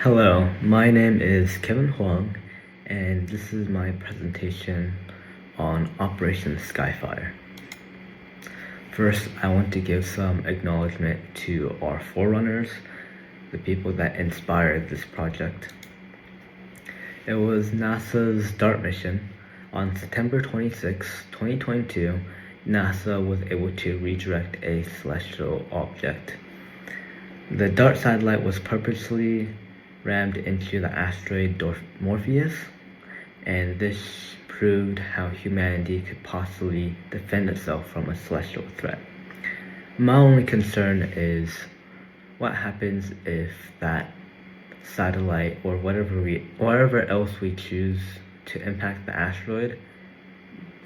Hello, my name is Kevin Huang, and this is my presentation on Operation Skyfire. First, I want to give some acknowledgement to our forerunners, the people that inspired this project. It was NASA's DART mission. On September 26, 2022, NASA was able to redirect a celestial object. The DART satellite was purposely rammed into the asteroid Morpheus, and this proved how humanity could possibly defend itself from a celestial threat. My only concern is what happens if that satellite or whatever else we choose to impact the asteroid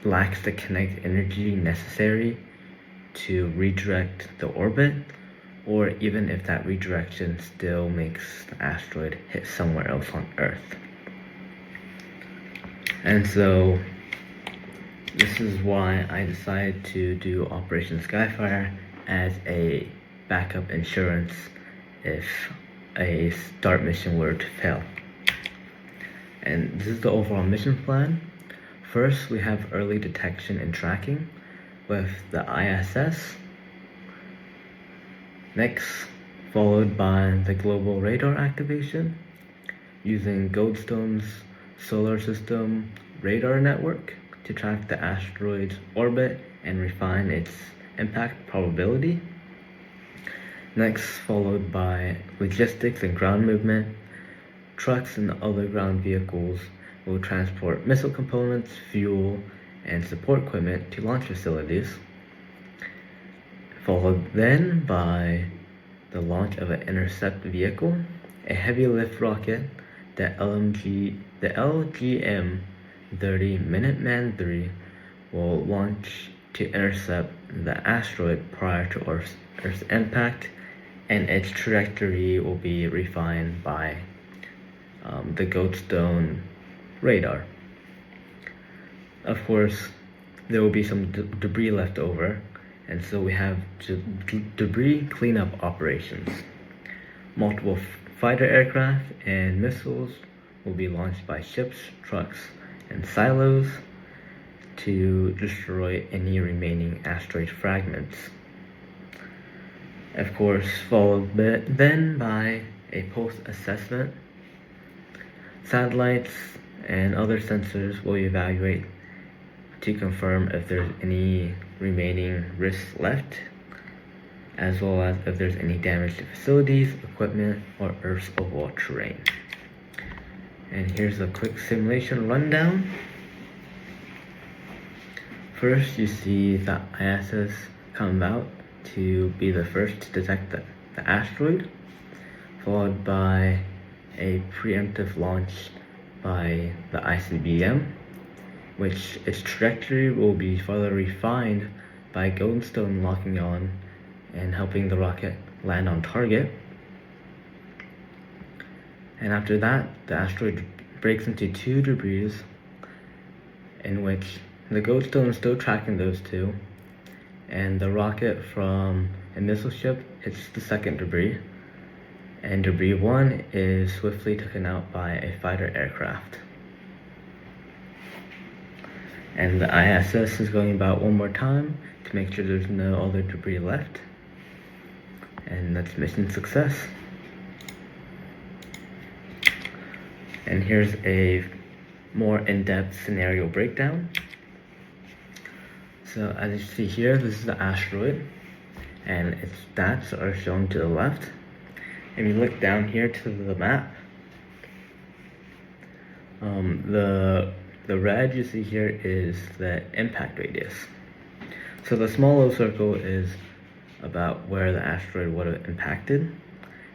lacks the kinetic energy necessary to redirect the orbit, or even if that redirection still makes the asteroid hit somewhere else on Earth. And so this is why I decided to do Operation Skyfire as a backup insurance if a DART mission were to fail. And this is the overall mission plan. First, we have early detection and tracking with the ISS. Next, followed by the global radar activation using Goldstone's solar system radar network to track the asteroid's orbit and refine its impact probability. Next, followed by logistics and ground movement. Trucks and other ground vehicles will transport missile components, fuel, and support equipment to launch facilities. Followed then by the launch of an intercept vehicle, a heavy lift rocket, the LGM-30 Minuteman III will launch to intercept the asteroid prior to Earth's impact, and its trajectory will be refined by the Goldstone radar. Of course, there will be some debris left over, and so we have debris cleanup operations. Multiple fighter aircraft and missiles will be launched by ships, trucks, and silos to destroy any remaining asteroid fragments. Of course, followed then by a post-assessment. Satellites and other sensors will evaluate to confirm if there's any remaining risks left, as well as if there's any damage to facilities, equipment, or Earth's overall terrain. And here's a quick simulation rundown. First, you see the ISS come out to be the first to detect the asteroid, followed by a preemptive launch by the ICBM, which its trajectory will be further refined by Goldstone locking on and helping the rocket land on target. And after that, the asteroid breaks into two debris, in which the Goldstone is still tracking those two, and the rocket from a missile ship hits the second debris, and debris 1 is swiftly taken out by a fighter aircraft. And the ISS is going about one more time to make sure there's no other debris left. And that's mission success. And here's a more in-depth scenario breakdown. So as you see here, this is the asteroid, and its stats are shown to the left. If you look down here to the map, the red you see here is the impact radius. So the small little circle is about where the asteroid would have impacted,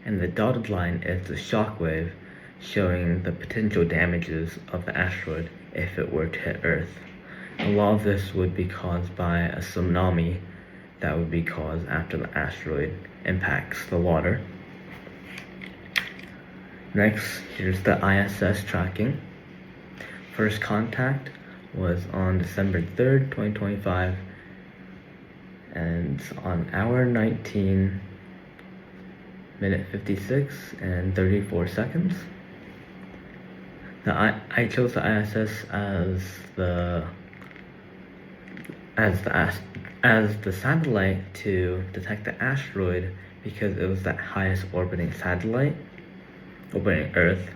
and the dotted line is the shock wave showing the potential damages of the asteroid if it were to hit Earth. A lot of this would be caused by a tsunami that would be caused after the asteroid impacts the water. Next, here's the ISS tracking. First contact was on December 3rd, 2025, and on hour 19, minute 56 and 34 seconds. I chose the ISS as the satellite to detect the asteroid because it was the highest orbiting satellite orbiting Earth,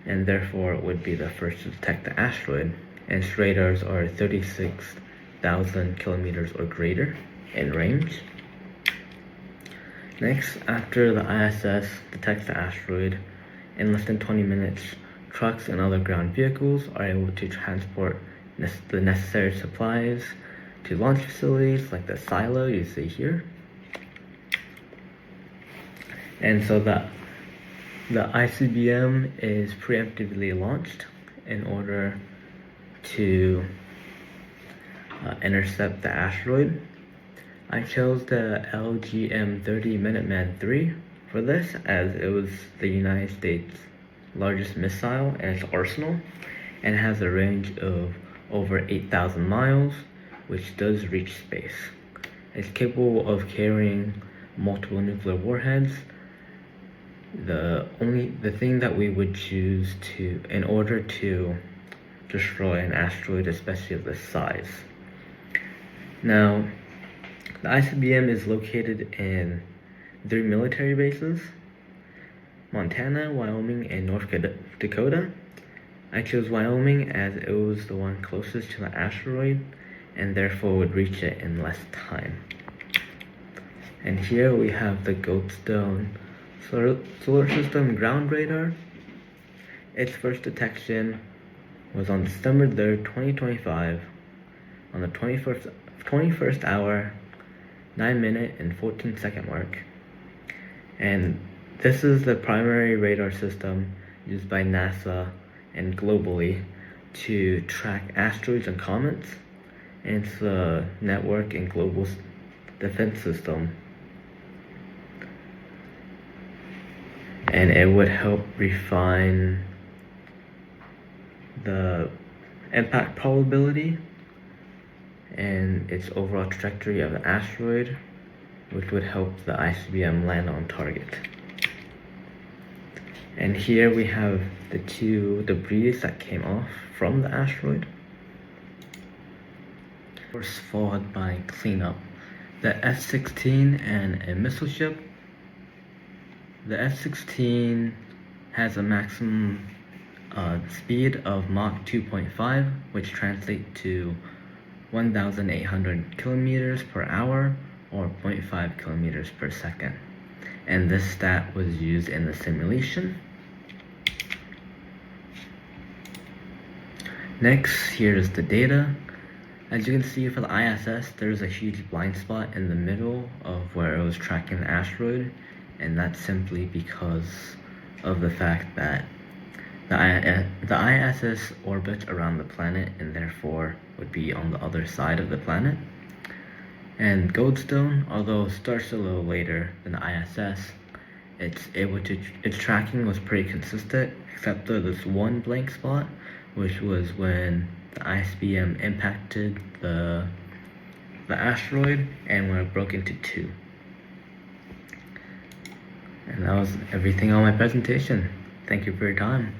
and therefore it would be the first to detect the asteroid. And its radars are 36,000 kilometers or greater in range. Next, after the ISS detects the asteroid, in less than 20 minutes, trucks and other ground vehicles are able to transport the necessary supplies to launch facilities like the silo you see here. And so the ICBM is preemptively launched in order to intercept the asteroid. I chose the LGM-30 Minuteman III for this as it was the United States' largest missile in its arsenal and has a range of over 8,000 miles, which does reach space. It's capable of carrying multiple nuclear warheads. The thing that we would choose in order to destroy an asteroid, especially of this size. Now, the ICBM is located in 3 military bases: Montana, Wyoming, and North Dakota. I chose Wyoming as it was the one closest to the asteroid and therefore would reach it in less time. And here we have the Goldstone Solar System ground radar. Its first detection was on December 3rd, 2025 on the 21st hour, 9-minute and 14-second mark. And this is the primary radar system used by NASA and globally to track asteroids and comets. And it's a network and global defense system. And it would help refine the impact probability and its overall trajectory of the asteroid, which would help the ICBM land on target. And here we have the 2 debris that came off from the asteroid. Of course, followed by cleanup. The F-16 and a missile ship. The F-16 has a maximum speed of Mach 2.5, which translates to 1,800 kilometers per hour or 0.5 kilometers per second. And this stat was used in the simulation. Next, here is the data. As you can see for the ISS, there's a huge blind spot in the middle of where it was tracking the asteroid, and that's simply because of the fact that the ISS orbits around the planet and therefore would be on the other side of the planet. And Goldstone, although starts a little later than the ISS, its tracking was pretty consistent, except for this one blank spot, which was when the ICBM impacted the asteroid and when it broke into 2. And that was everything on my presentation. Thank you for your time.